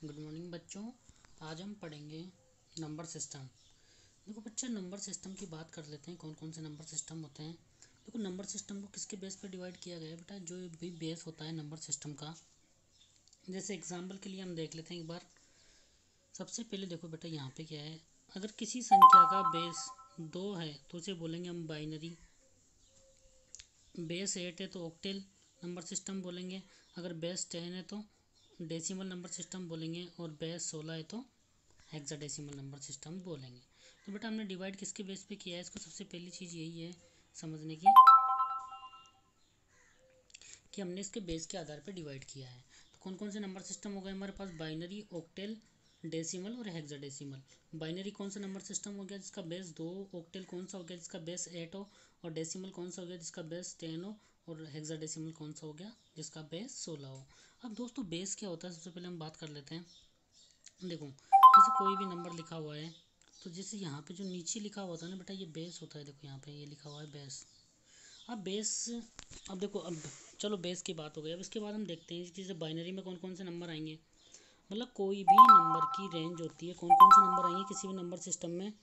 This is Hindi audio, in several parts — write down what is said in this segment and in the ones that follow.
गुड मॉर्निंग बच्चों। आज हम पढ़ेंगे नंबर सिस्टम। देखो बच्चे, नंबर सिस्टम की बात कर लेते हैं। कौन कौन से नंबर सिस्टम होते हैं। देखो, नंबर सिस्टम को किसके बेस पे डिवाइड किया गया है बेटा, जो भी बेस होता है नंबर सिस्टम का। जैसे एग्जांपल के लिए हम देख लेते हैं एक बार। सबसे पहले देखो बेटा, यहाँ पे क्या है। अगर किसी संख्या का बेस 2 है तो उसे बोलेंगे हम बाइनरी। बेस 8 है तो ऑक्टेल नंबर सिस्टम बोलेंगे। अगर बेस 10 है तो डेसिमल नंबर सिस्टम बोलेंगे। और बेस 16 है तो हेक्साडेसिमल नंबर सिस्टम बोलेंगे। तो बेटा, हमने डिवाइड किसके बेस पे किया है इसको। सबसे पहली चीज़ यही है समझने की कि हमने इसके बेस के आधार पर डिवाइड किया है। तो कौन कौन से नंबर सिस्टम हो गए हमारे पास। बाइनरी, ऑक्टेल, डेसिमल और हेक्साडेसिमल। बाइनरी कौन सा नंबर सिस्टम हो गया जिसका बेस 2। ऑक्टेल कौन सा हो गया जिसका बेस 8 हो। और डेसिमल कौन सा हो गया जिसका बेस 10 हो। और हेक्साडेसिमल कौन सा हो गया जिसका बेस 16 हो। अब दोस्तों, बेस क्या होता है सबसे पहले हम बात कर लेते हैं। देखो, जैसे कोई भी नंबर लिखा हुआ है तो जैसे यहाँ पे जो नीचे लिखा हुआ था ना बेटा, ये बेस होता है। देखो यहाँ पे ये लिखा हुआ है बेस। अब बेस, अब देखो, अब चलो बेस की बात हो गई। अब इसके बाद हम देखते हैं कि जैसे बाइनरी में कौन कौन से नंबर आएंगे। मतलब कोई भी नंबर की रेंज होती है। कौन कौन से नंबर आएंगे किसी भी नंबर सिस्टम में।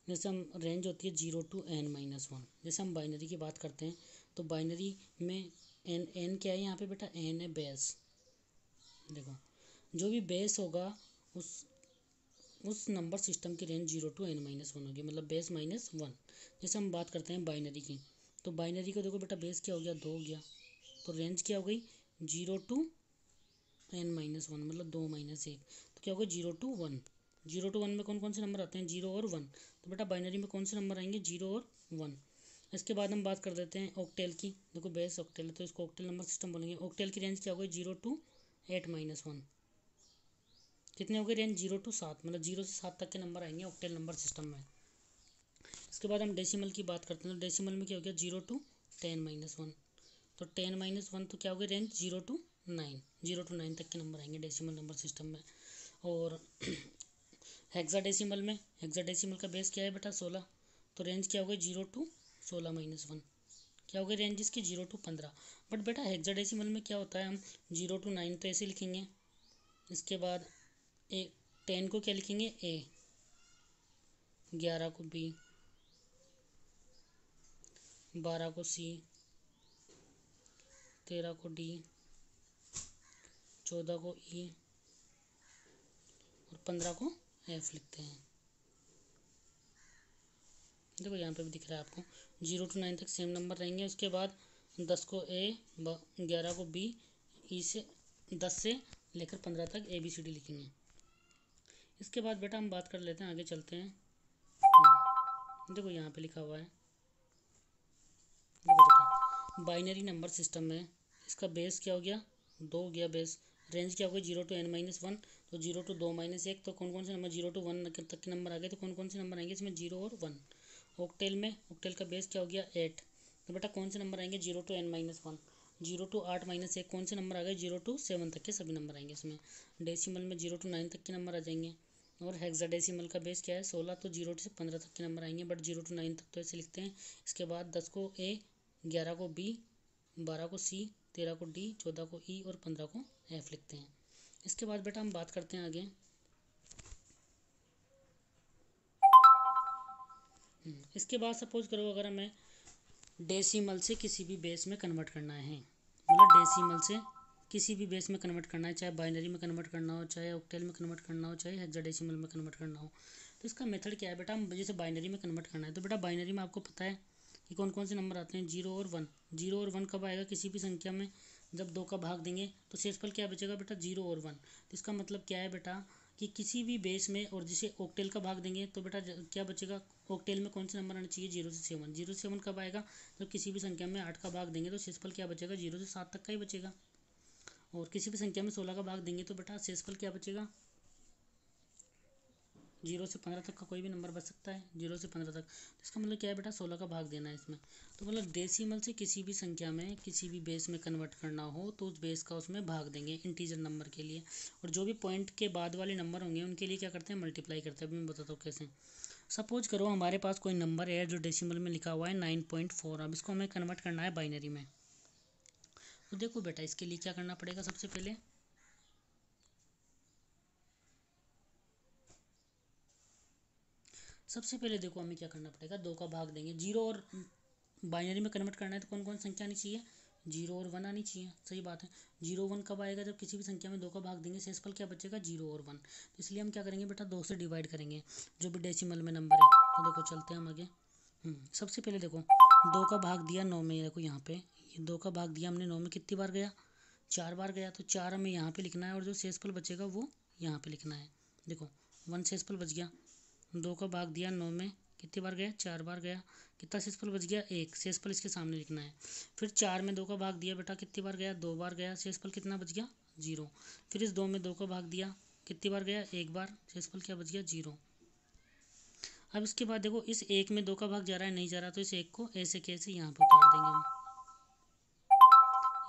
जैसे हम रेंज होती है 0 to n-1। जैसे हम बाइनरी की बात करते हैं तो बाइनरी में एन क्या है यहाँ पे बेटा, एन है बेस। देखो, जो भी बेस होगा उस नंबर सिस्टम की रेंज 0 to n-1 होगी, मतलब बेस -1। जैसे हम बात करते हैं बाइनरी की, तो बाइनरी को देखो बेटा, बेस क्या हो गया, 2 हो गया। तो रेंज क्या हो गई, 0 to n-1, मतलब 2-1। तो क्या होगा, 0 to 1। 0 to 1 में कौन कौन से नंबर आते हैं, 0 और 1। तो बेटा बाइनरी में कौन से नंबर आएंगे, 0 और 1। इसके बाद हम बात कर देते हैं ऑक्टेल की। देखो बेस ऑक्टेल है तो इसको ऑक्टेल नंबर सिस्टम बोलेंगे। ऑक्टेल की रेंज क्या हो गई, 0 to 8-1। कितने हो गए रेंज, 0 to 7, मतलब 0 से 7 तक के नंबर आएंगे ऑक्टेल नंबर सिस्टम में। इसके बाद हम डेसिमल की बात करते हैं तो डेसिमल में क्या हो गया, 0 to 10-1। तो 10-1 तो क्या हो गया रेंज, 0 to 9। 0 to 9 तक के नंबर आएंगे डेसिमल नंबर सिस्टम में। और हेक्साडेसिमल में, हेक्साडेसिमल का बेस क्या है बेटा, 16। तो रेंज क्या हो गई, 0 to 16-1। क्या हो गई रेंज इसकी, 0 to 15। बट बेटा हेक्साडेसिमल में क्या होता है, हम 0 to 9 तो ऐसे लिखेंगे। इसके बाद 10 को क्या लिखेंगे, ए। 11 को बी। 12 को सी। 13 को डी। 14 को ई। और 15 को एफ लिखते हैं। देखो यहाँ पे भी दिख रहा है आपको, 0 to 9 तक सेम नंबर रहेंगे। उसके बाद 10 को ए, 11 को बी, ई से 10 से लेकर 15 तक ABCD लिखेंगे। इसके बाद बेटा हम बात कर लेते हैं, आगे चलते हैं। देखो यहाँ पे लिखा हुआ है, देखो बेटा, बाइनरी नंबर सिस्टम में इसका बेस क्या हो गया, 2 हो गया बेस। रेंज क्या हो गई, 0 to n-1। तो 0 to 2-1। तो कौन कौन से नंबर 0 to 1 तक के नंबर आ गए। तो कौन कौन से नंबर आएंगे इसमें, 0 और 1। ऑक्टेल में, ऑक्टेल का बेस क्या हो गया, 8। तो बेटा कौन से नंबर आएंगे, 0 to n-1। 0 to 8-1 कौन से नंबर आ गए, 0 to 7 तक के सभी नंबर आएंगे इसमें। डेसिमल में 0 to 9 तक के नंबर आ जाएंगे। और हेक्साडेसिमल का बेस क्या है, 16। तो 0 से 15 तक के नंबर आएंगे, बट 0 to 9 तक तो ऐसे लिखते हैं। इसके बाद 10 को ए, 11 को बी, 12 को सी, 13 को डी, 14 को ई और 15 को एफ लिखते हैं। इसके बाद बेटा हम बात करते हैं आगे। इसके बाद सपोज करो अगर हमें डेसिमल से किसी भी बेस में कन्वर्ट करना है, मतलब डेसिमल से किसी भी बेस में कन्वर्ट करना है, चाहे बाइनरी में कन्वर्ट करना हो, चाहे ऑक्टेल में कन्वर्ट करना हो, चाहे हेक्साडेसिमल में कन्वर्ट करना हो। तो इसका मेथड क्या है बेटा, हम जैसे बाइनरी में कन्वर्ट करना है तो बेटा बाइनरी में आपको पता है कि कौन कौन से नंबर आते हैं, 0 और 1। 0 और 1 कब आएगा, किसी भी संख्या में जब 2 का भाग देंगे तो शेषफल क्या बचेगा बेटा, 0 और 1। तो इसका मतलब क्या है बेटा कि किसी भी बेस में और जिसे ऑक्टेल का भाग देंगे तो बेटा क्या बचेगा, ऑक्टेल में कौन से नंबर आना चाहिए, 0 से 7। 0 से 7 कब आएगा, जब किसी भी संख्या में 8 का भाग देंगे तो शेषफल क्या बचेगा, 0 से 7 तक का ही बचेगा। और किसी भी संख्या में 16 का भाग देंगे तो बेटा शेषफल क्या बचेगा, 0 से 15 तक का कोई भी नंबर बच सकता है, 0 से 15 तक। तो इसका मतलब क्या है बेटा, 16 का भाग देना है इसमें। तो मतलब डेसिमल से किसी भी संख्या में किसी भी बेस में कन्वर्ट करना हो तो उस बेस का उसमें भाग देंगे इंटीजर नंबर के लिए। और जो भी पॉइंट के बाद वाले नंबर होंगे उनके लिए क्या करते हैं, मल्टीप्लाई करते हैं। अभी मैं बताता हूँ कैसे। सपोज करो हमारे पास कोई नंबर है जो डेसिमल में लिखा हुआ है 9.4। अब इसको हमें कन्वर्ट करना है बाइनरी में। तो देखो बेटा, इसके लिए क्या करना पड़ेगा, सबसे पहले सबसे पहले देखो हमें क्या करना पड़ेगा, 2 का भाग देंगे। जीरो और बाइनरी में कन्वर्ट करना है तो कौन कौन संख्या आनी चाहिए, 0 और 1 आनी चाहिए। सही बात है। 0 1 कब आएगा, जब किसी भी संख्या में 2 का भाग देंगे, शेषफल क्या बचेगा, 0 और 1। तो इसलिए हम क्या करेंगे बेटा, 2 से डिवाइड करेंगे जो भी डेसिमल में नंबर है। तो देखो चलते हैं हम आगे। सबसे पहले देखो 2 का भाग दिया 9 में, देखो यहाँ पे ये 2 का भाग दिया हमने 9 में, कितनी बार गया, 4 बार गया। तो 4 हमें यहाँ पे लिखना है और जो शेषफल बचेगा वो यहाँ पे लिखना है। देखो 1 शेषफल बच गया। 2 का भाग दिया 9 में, कितनी बार गया, 4 बार गया। कितना शेषफल बच गया, 1। शेषफल इसके सामने लिखना है। फिर 4 में 2 का भाग दिया बेटा, कितनी बार गया, 2 बार गया। शेषफल कितना बच गया, 0। फिर इस 2 में 2 का भाग दिया, कितनी बार गया, 1 बार। शेषफल क्या बच गया, 0। अब इसके बाद देखो इस 1 में 2 का भाग जा रहा है, नहीं जा रहा, तो इस 1 को ऐसे कैसे यहाँ पे उतार देंगे हम,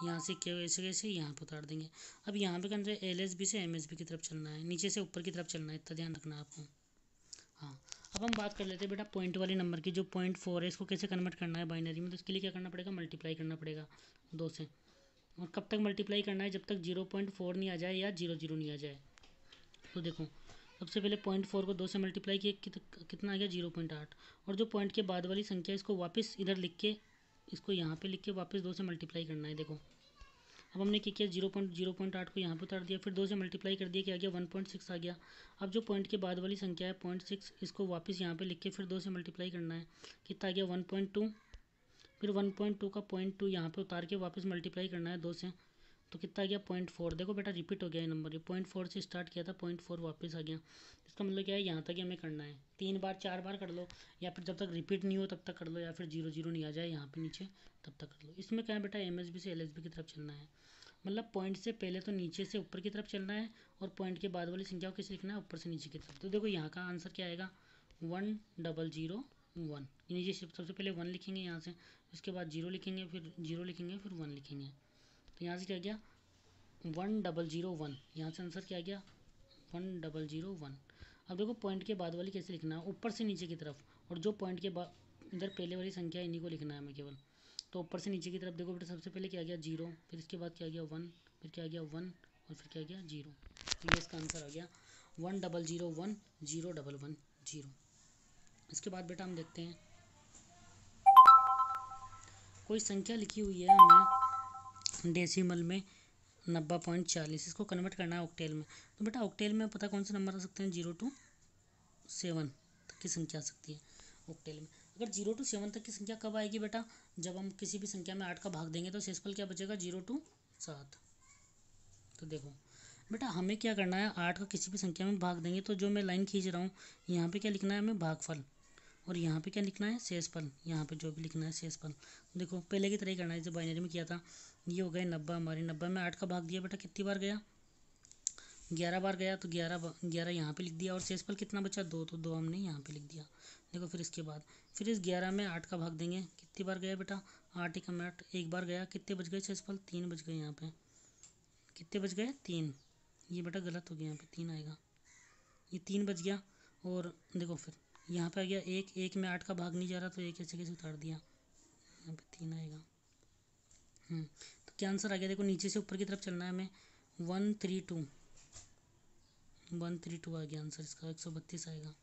यहाँ से क्या ऐसे कैसे यहाँ पे उतार देंगे। अब यहाँ पे करना है LSB से MSB की तरफ चलना है, नीचे से ऊपर की तरफ चलना है, इतना ध्यान रखना है आपको। हाँ, अब हम बात कर लेते हैं बेटा पॉइंट वाले नंबर की। जो 0.4 है इसको कैसे कन्वर्ट करना है बाइनरी में, तो इसके लिए क्या करना पड़ेगा, मल्टीप्लाई करना पड़ेगा 2 से। और कब तक मल्टीप्लाई करना है, जब तक 0.4 नहीं आ जाए या 0 नहीं आ जाए। तो देखो सबसे पहले 0.4 को 2 से मल्टीप्लाई किए, कितना आ गया, 0.8। और जो पॉइंट के बाद वाली संख्या इसको वापस इधर लिख के, इसको यहाँ पे लिख के वापस 2 से मल्टीप्लाई करना है। देखो अब हमने क्या किया, 0.8 को यहाँ पे उतार दिया, फिर 2 से मल्टीप्लाई कर दिया, क्या आ गया, 1.6 आ गया। अब जो पॉइंट के बाद वाली संख्या है 0.6, इसको वापस यहाँ पे लिख के फिर 2 से मल्टीप्लाई करना है, कितना आ गया, 1.2। फिर 1.2 का 0.2 यहाँ पे उतार के वापस मल्टीप्लाई करना है 2 से, तो कितना आ गया, 0.4। देखो बेटा रिपीट हो गया ये नंबर, ये 0.4 से स्टार्ट किया था, 0.4 वापस आ गया। इसका मतलब क्या है, यहाँ तक ही हमें करना है। 3 बार 4 बार कर लो, या फिर जब तक रिपीट नहीं हो तब तक कर लो, या फिर 0 नहीं आ जाए यहाँ पे नीचे तब तक कर लो। इसमें क्या है बेटा, MSB से LSB की तरफ चलना है। मतलब पॉइंट से पहले तो नीचे से ऊपर की तरफ चलना है, और पॉइंट के बाद वाली संख्या को कैसे लिखना है, ऊपर से नीचे की तरफ। तो देखो यहाँ का आंसर क्या आएगा, 1001। नीचे सबसे पहले 1 लिखेंगे यहाँ से, उसके बाद 0 लिखेंगे, फिर 0 लिखेंगे, फिर 1 लिखेंगे। तो यहाँ से क्या गया, 1001। यहाँ से आंसर क्या गया, 1001। अब देखो पॉइंट के बाद वाली कैसे लिखना है, ऊपर से नीचे की तरफ। और जो पॉइंट के बाद इधर पहले वाली संख्या है, इन्हीं को लिखना है हमें केवल। तो ऊपर से नीचे की तरफ देखो बेटा, सबसे पहले क्या गया, 0, फिर इसके बाद क्या गया, 1, फिर क्या गया, 1, और फिर क्या गया, 0। तो ये इसका आंसर आ गया 10010110। इसके बाद बेटा हम देखते हैं, कोई संख्या लिखी हुई है हमें डेसिमल में 90.40, इसको कन्वर्ट करना है ऑक्टेल में। तो बेटा ऑक्टेल में पता कौन से नंबर आ सकते हैं, 0 to 7 तक की संख्या आ सकती है ऑक्टेल में। अगर 0 to 7 तक की संख्या कब आएगी बेटा, जब हम किसी भी संख्या में 8 का भाग देंगे, तो शेषफल क्या बचेगा, 0 to 7। तो देखो बेटा हमें क्या करना है, 8 का किसी भी संख्या में भाग देंगे, तो जो मैं लाइन खींच रहा हूँ यहाँ पे क्या लिखना है हमें, भागफल। और यहाँ पे क्या लिखना है, शेषफल। यहाँ पे जो भी लिखना है शेषफल। देखो पहले की तरह ही करना है जो बाइनरी में किया था। ये हो गए 90, हमारे 90 में 8 का भाग दिया बेटा, कितनी बार गया, 11 बार गया। तो 11 यहाँ पे लिख दिया, और शेषफल कितना बचा, 2, तो 2 हमने यहाँ पे लिख दिया। देखो फिर इसके बाद फिर इस 11 में 8 का भाग देंगे, कितनी बार गया बेटा, 8 एकम 8, 1 बार गया। कितने बच गए शेषफल, 3 बच गए। यहाँ पे कितने बच गए, 3। ये बेटा गलत हो गया, यहाँ पे 3 आएगा, ये 3 बच गया। और देखो फिर यहाँ पे आ गया 1 में 8 का भाग नहीं जा रहा, तो एक ऐसे कैसे उतार दिया, यहाँ पे 3 आएगा। तो क्या आंसर आ गया, देखो नीचे से ऊपर की तरफ चलना है हमें, 132 आ गया आंसर इसका, 132 आएगा।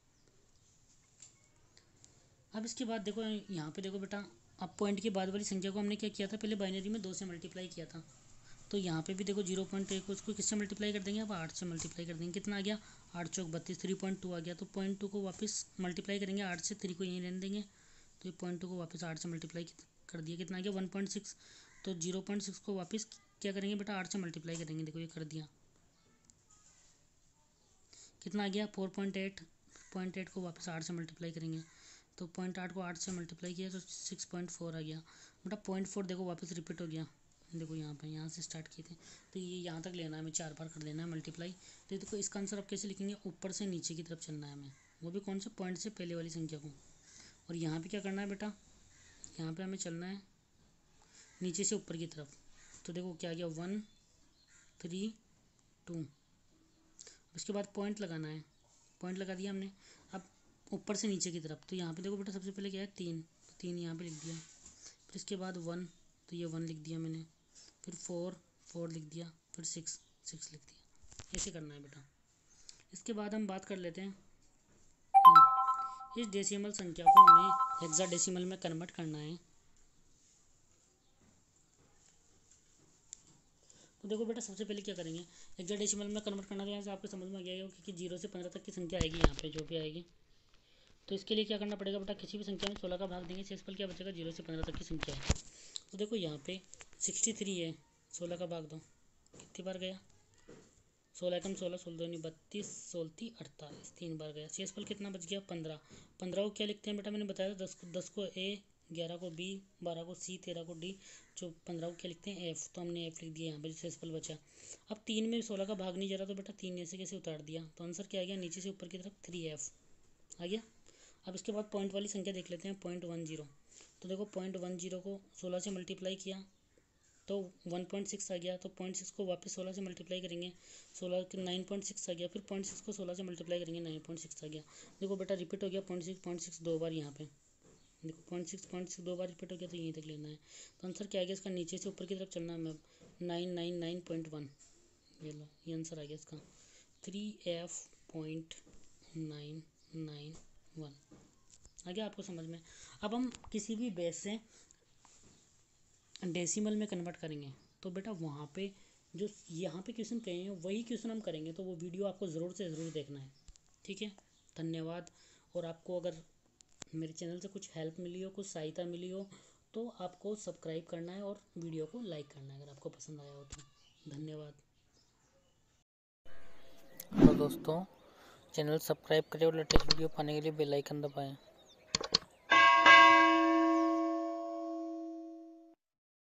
अब इसके बाद देखो यहाँ पे देखो बेटा, अब पॉइंट के बाद वाली संख्या को हमने क्या किया था, पहले बाइनरी में 2 से मल्टीप्लाई किया था। तो यहाँ पे भी देखो 0.1 को उसको किससे मल्टीप्लाई कर देंगे, अब 8 से मल्टीप्लाई कर देंगे। कितना आ गया, 8 चौक 32, 3.2 आ गया। तो 0.2 को वापस मल्टीप्लाई करेंगे 8 से, 3 को यहीं रहने देंगे। तो ये 0.2 को वापस 8 से मल्टीप्लाई कर दिया, कितना आ गया, 1.6। तो 0.6 को वापस क्या करेंगे बेटा, 8 से मल्टीप्लाई करेंगे। देखो ये कर दिया, कितना आ गया, 4.8। 0.8 को वापस 8 से मल्टीप्लाई करेंगे, तो 0.8 को 8 से मल्टीप्लाई किया तो 6.4 आ गया बेटा। 0.4 देखो वापस रिपीट हो गया। देखो यहाँ पे यहाँ से स्टार्ट किए थे, तो ये यहाँ तक लेना है हमें, 4 बार कर लेना है मल्टीप्लाई। तो देखो इसका आंसर अब कैसे लिखेंगे, ऊपर से नीचे की तरफ चलना है हमें, वो भी कौन से, पॉइंट से पहले वाली संख्या को। और यहाँ पे क्या करना है बेटा, यहाँ पे हमें चलना है नीचे से ऊपर की तरफ। तो देखो क्या गया, 1 3 2। उसके बाद पॉइंट लगाना है, पॉइंट लगा दिया हमने। अब ऊपर से नीचे की तरफ, तो यहाँ पे देखो बेटा सबसे पहले क्या है, 3, तो 3 यहाँ पे लिख दिया। फिर इसके बाद 1, तो ये 1 लिख दिया मैंने। फिर 4 लिख दिया। फिर 6 लिख दिया। ऐसे करना है बेटा। इसके बाद हम बात कर लेते हैं इस डेसिमल संख्या को हमें हेक्साडेसिमल में कन्वर्ट करना है। तो देखो बेटा, सबसे पहले क्या करेंगे, हेक्साडेसिमल में कन्वर्ट करना। तो यहाँ से आपको समझ में आ गया होगा कि 0 से 15 तक की संख्या आएगी यहाँ पे, जो भी आएगी। तो इसके लिए क्या करना पड़ेगा बेटा, किसी भी संख्या में 16 का भाग देंगे, शेषफल क्या बचेगा, 0 से 15 तक की संख्या है। तो देखो यहाँ पे 63 है, 16 का भाग दो, कितनी बार गया, 16 एकम 16, 16 दूनी 32, 16 48, 3 बार गया। शेषफल कितना बच गया, 15। 15 को क्या लिखते हैं बेटा, मैंने बताया था 10 को ए, 11 को बी, 12 को सी, 13 को डी, जो 15 को क्या लिखते हैं, एफ। तो हमने एफ लिख दिया यहाँ पे, शेषफल बचा। अब 3 में 16 का भाग नहीं जा रहा, तो बेटा 3 ऐसे कैसे उतार दिया, तो आंसर क्या आ गया, नीचे से ऊपर की तरफ 3f आ गया। अब इसके बाद पॉइंट वाली संख्या देख लेते हैं, 0.10। तो देखो 0.10 को 16 से मल्टीप्लाई किया तो 1.6 आ गया। तो 0.6 को वापस 16 से मल्टीप्लाई करेंगे, 16 के 9.6 आ गया। फिर 0.6 को 16 से मल्टीप्लाई करेंगे, 9.6 आ गया। देखो बेटा रिपीट हो गया 0.6 दो बार यहाँ पे। देखो 0.6 दो बार रिपीट हो गया, तो यहीं तक लेना है। तो आंसर क्या आ गया इसका, नीचे से ऊपर की तरफ चलना है, 999.1। ये लो, ये आंसर आ गया इसका, 3f.991 आ गया आपको समझ में। अब हम किसी भी बेस से डेसिमल में कन्वर्ट करेंगे, तो बेटा वहाँ पे जो यहाँ पे क्वेश्चन कहे हैं वही क्वेश्चन हम करेंगे। तो वो वीडियो आपको ज़रूर से ज़रूर देखना है, ठीक है। धन्यवाद। और आपको अगर मेरे चैनल से कुछ हेल्प मिली हो, कुछ सहायता मिली हो, तो आपको सब्सक्राइब करना है और वीडियो को लाइक करना है अगर आपको पसंद आया हो तो। धन्यवाद। हेलो दोस्तों, चैनल सब्सक्राइब करें और लेटेस्ट वीडियो पाने के लिए बेल आइकन दबाएं।